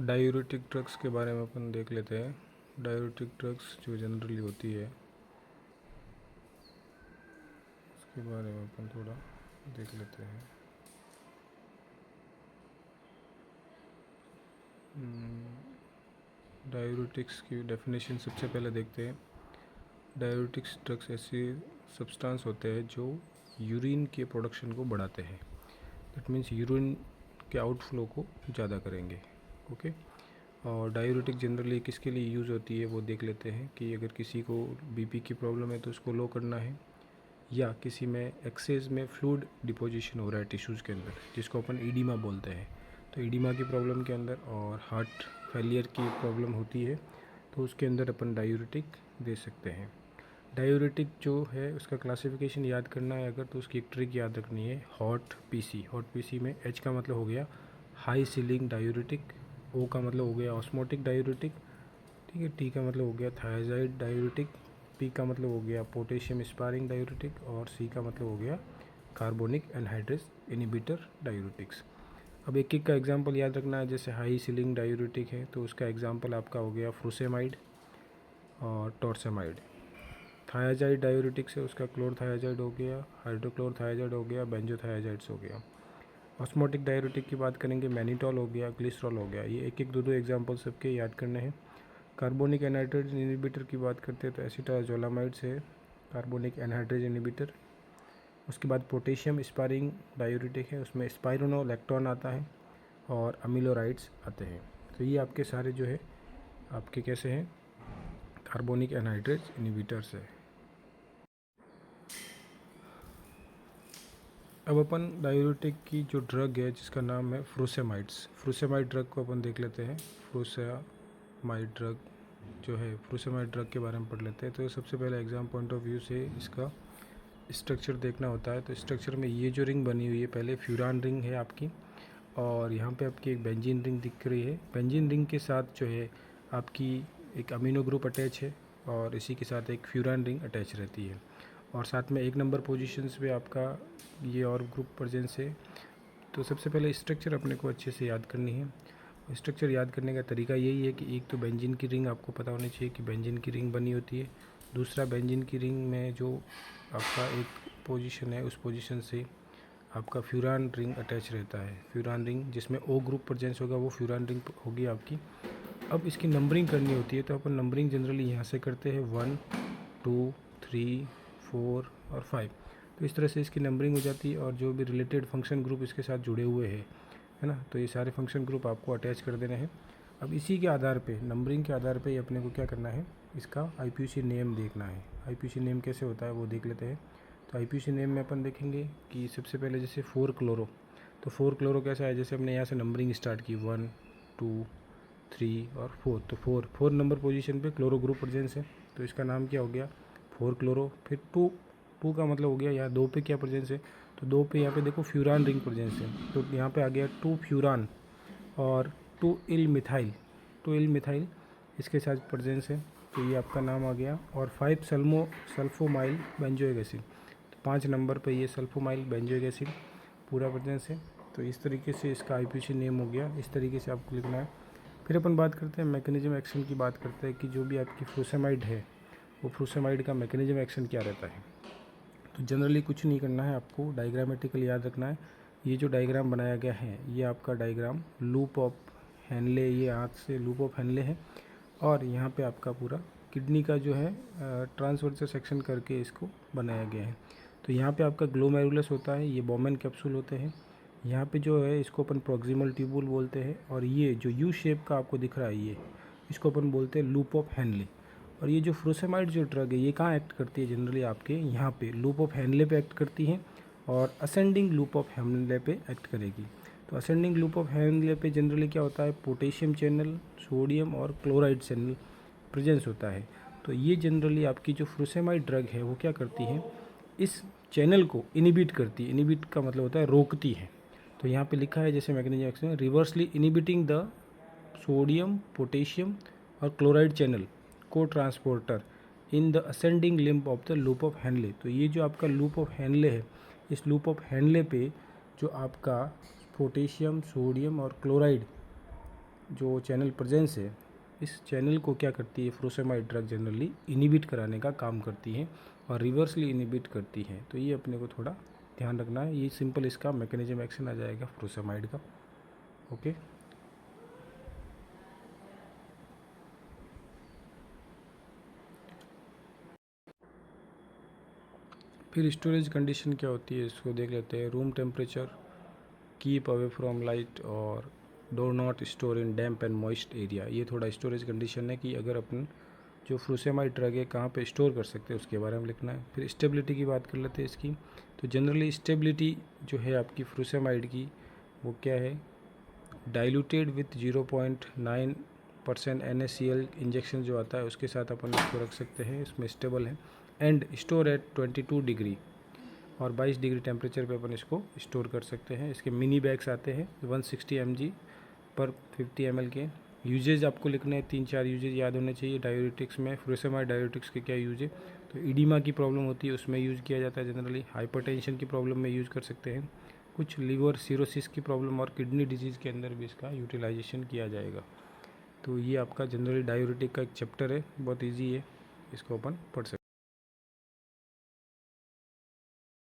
Diuretic drugs के बारे में अपन देख लेते हैं। डायूरेटिक ड्रग्स जो जनरली होती है उसके बारे में अपन थोड़ा देख लेते हैं। डायूरेटिक्स की डेफिनेशन सबसे पहले देखते हैं। डायूरेटिक्स ड्रग्स ऐसे सब्सटेंस होते हैं जो यूरिन के प्रोडक्शन को बढ़ाते हैं। दैट मीन्स यूरिन के आउटफ्लो को ज़्यादा करेंगे। ओके। और डायूरेटिक जनरली किसके लिए यूज़ होती है वो देख लेते हैं कि अगर किसी को बीपी की प्रॉब्लम है तो उसको लो करना है, या किसी में एक्सेस में फ्लूइड डिपोजिशन हो रहा है टिश्यूज़ के अंदर जिसको अपन ईडिमा बोलते हैं। तो ईडिमा की प्रॉब्लम के अंदर और हार्ट फेलियर की प्रॉब्लम होती है तो उसके अंदर अपन डायूरेटिक दे सकते हैं। डायूरेटिक जो है उसका क्लासिफिकेशन याद करना है अगर, तो उसकी एक ट्रिक याद रखनी है, हॉट पीसी। हॉट पीसी में एच का मतलब हो गया हाई सीलिंग डायूरेटिक, ओ का मतलब हो गया ऑस्मोटिक डायूरेटिक, ठीक है, टी का मतलब हो गया थायजाइड डायूरेटिक, पी का मतलब हो गया पोटेशियम स्पारिंग डायूरेटिक, और सी का मतलब हो गया कार्बोनिक एनहाइड्रेस इनिबिटर डायूरेटिक्स। अब एक एक का एग्जांपल याद रखना है। जैसे हाई सीलिंग डायूरेटिक है तो उसका एग्जांपल आपका हो गया फ्रूसेमाइड और टॉर्सेमाइड। थायाजाइड डायूरेटिक्स है, उसका क्लोरथायाजाइड हो गया, हाइड्रोक्लोरथायाजाइड हो गया, बेंजोथायाजाइड्स हो गया। ऑस्मोटिक डायूरेटिक की बात करेंगे, मैनिटॉल हो गया, ग्लिसरॉल हो गया। ये एक एक दो एग्जांपल सबके याद करने हैं। कार्बोनिक एनहाइड्रेज इनिबिटर की बात करते हैं तो एसिटाजोलामाइड्स है कार्बोनिक एनहाइड्रेज इनिबिटर। उसके बाद पोटेशियम स्पारिंग डायूरेटिक है, उसमें स्पाइरोनोलैक्टोन आता है और अमीलोराइड्स आते हैं। तो ये आपके सारे जो है आपके कैसे हैं, कार्बोनिक एनहाइड्रेज इनिबिटर्स है। अब अपन डायूरेटिक की जो ड्रग है जिसका नाम है फ्रूसेमाइड्स, फ्रूसेमाइड ड्रग को अपन देख लेते हैं। फ्रूसेमाइड ड्रग जो है, फ्रूसेमाइड ड्रग के बारे में पढ़ लेते हैं। तो सबसे पहले एग्जाम पॉइंट ऑफ व्यू से इसका स्ट्रक्चर देखना होता है। तो स्ट्रक्चर में ये जो रिंग बनी हुई है पहले फ्यूरान रिंग है आपकी, और यहाँ पे आपकी एक बेंजीन रिंग दिख रही है। बेंजीन रिंग के साथ जो है आपकी एक अमीनो ग्रुप अटैच है और इसी के साथ एक फ्यूरान रिंग अटैच रहती है, और साथ में एक नंबर पोजीशंस पे आपका ये और ग्रुप प्रेजेंस है। तो सबसे पहले स्ट्रक्चर अपने को अच्छे से याद करनी है। स्ट्रक्चर याद करने का तरीका यही है कि एक तो बेंजीन की रिंग आपको पता होनी चाहिए कि बेंजीन की रिंग बनी होती है। दूसरा, बेंजीन की रिंग में जो आपका एक पोजीशन है उस पोजीशन से आपका फ्यूरान रिंग अटैच रहता है। फ्यूरान रिंग जिसमें ओ ग्रुप प्रेजेंस होगा वो फ्यूरान रिंग होगी आपकी। अब इसकी नंबरिंग करनी होती है तो अपन नंबरिंग जनरली यहाँ से करते हैं 1 2 3 4 और 5। तो इस तरह से इसकी नंबरिंग हो जाती है, और जो भी रिलेटेड फंक्शन ग्रुप इसके साथ जुड़े हुए हैं, है ना, तो ये सारे फंक्शन ग्रुप आपको अटैच कर देने हैं। अब इसी के आधार पे, नंबरिंग के आधार पे अपने को क्या करना है, इसका आईपीसी नेम देखना है। आईपीसी नेम कैसे होता है वो देख लेते हैं। तो आईपीसी नेम में अपन देखेंगे कि सबसे पहले जैसे 4 क्लोरो, तो 4 क्लोरो कैसा है, जैसे हमने यहाँ से नंबरिंग स्टार्ट की 1 2 3 और 4, तो 4 नंबर पोजीशन पे क्लोरो ग्रुप प्रेजेंस है तो इसका नाम क्या हो गया 4 क्लोरो। फिर 2 का मतलब हो गया यहाँ 2 पे क्या प्रेजेंस है, तो 2 पे यहाँ पे देखो फ्यूरान रिंग प्रेजेंस है, तो यहाँ पे आ गया 2 फ्यूरान और 2 इल मिथाइल, 2 इल मिथाइल इसके साथ प्रेजेंस है, तो ये आपका नाम आ गया। और 5 सल्फोमाइल बेंजोइक एसिड, तो 5 नंबर पे ये सल्फोमाइल बेंजोइक एसिड पूरा प्रेजेंस है। तो इस तरीके से इसका आईपीसी नेम हो गया, इस तरीके से आपको लिखना है। फिर अपन बात करते हैं मैकेनिज्म एक्शन की, बात करते हैं कि जो भी आपकी फ्रूसेमाइड है वो फ्रूसेमाइड का मैकेनिज्म एक्शन क्या रहता है। तो जनरली कुछ नहीं करना है, आपको डायग्रामेटिकल याद रखना है। ये जो डायग्राम बनाया गया है ये आपका डायग्राम लूप ऑफ हैनले, ये हाथ से लूप ऑफ हैनले है, और यहाँ पे आपका पूरा किडनी का जो है ट्रांसवर्सल सेक्शन करके इसको बनाया गया है। तो यहाँ पे आपका ग्लोमेरुलस होता है, ये बोमेन कैप्सूल होते हैं, यहाँ पे जो है इसको अपन प्रोक्सिमल ट्यूबुल बोलते हैं, और ये जो यू शेप का आपको दिख रहा है ये इसको अपन बोलते हैं लूप ऑफ हैनले। और ये जो फ्रूसेमाइड जो ड्रग है ये कहाँ एक्ट करती है, जनरली आपके यहाँ पे लूप ऑफ हैनले पे एक्ट करती है, और असेंडिंग लूप ऑफ हैनले पे एक्ट करेगी। तो असेंडिंग लूप ऑफ हैनले पे जनरली क्या होता है, पोटेशियम चैनल, सोडियम और क्लोराइड चैनल प्रेजेंस होता है। तो ये जनरली आपकी जो फ्रूसेमाइड ड्रग है वो क्या करती है, इस चैनल को इनिबिट करती है। इनिबिट का मतलब होता है रोकती है। तो यहाँ पे लिखा है जैसे mechanism action, reversely inhibiting the sodium potassium और क्लोराइड चैनल को transporter in the ascending limb of the loop of Henle. तो ये जो आपका लूप ऑफ हैनले है, इस लूप ऑफ हैनले पे जो आपका पोटेशियम सोडियम और क्लोराइड जो चैनल प्रेजेंस है, इस चैनल को क्या करती है फ्रूसेमाइड ड्रग जनरली इनिबिट कराने का काम करती है और रिवर्सली इनिबिट करती है। तो ये अपने को थोड़ा ध्यान रखना है। ये सिंपल इसका मैकेनिज्म एक्शन आ जाएगा फ्रूसेमाइड का। ओके, फिर स्टोरेज कंडीशन क्या होती है इसको देख लेते हैं। Room temperature, keep away from light और do not store in damp and moist area. ये थोड़ा स्टोरेज कंडीशन है कि अगर अपन जो फ्रूसेमाइड ड्रग है कहाँ पे स्टोर कर सकते हैं उसके बारे में लिखना है। फिर स्टेबिलिटी की बात कर लेते हैं इसकी। तो जनरली स्टेबिलिटी जो है आपकी फ्रूसेमाइड की वो क्या है, डाइल्यूटेड विथ 0.9% NaCl इंजेक्शन जो आता है उसके साथ अपन इसको रख सकते हैं, इसमें स्टेबल है। एंड स्टोर एट 22 डिग्री और 22 डिग्री टेम्परेचर पे अपन इसको स्टोर कर सकते हैं। इसके मिनी बैग्स आते हैं 160 mg पर 50 ml के। यूजेज आपको लिखने हैं, 3-4 यूजेज याद होने चाहिए। डायूरेटिक्स में फ्रूसेमाइड डायूरेटिक्स के क्या यूज है, तो इडीमा की प्रॉब्लम होती है उसमें यूज़ किया जाता है जनरली। हाइपरटेंशन की प्रॉब्लम में यूज़ कर सकते हैं। कुछ लीवर सिरोसिस की प्रॉब्लम और किडनी डिजीज़ के अंदर भी इसका यूटिलाइजेशन किया जाएगा। तो ये आपका जनरली डायूरेटिक का एक चैप्टर है, बहुत ईजी है, इसको अपन पढ़ सकते हैं।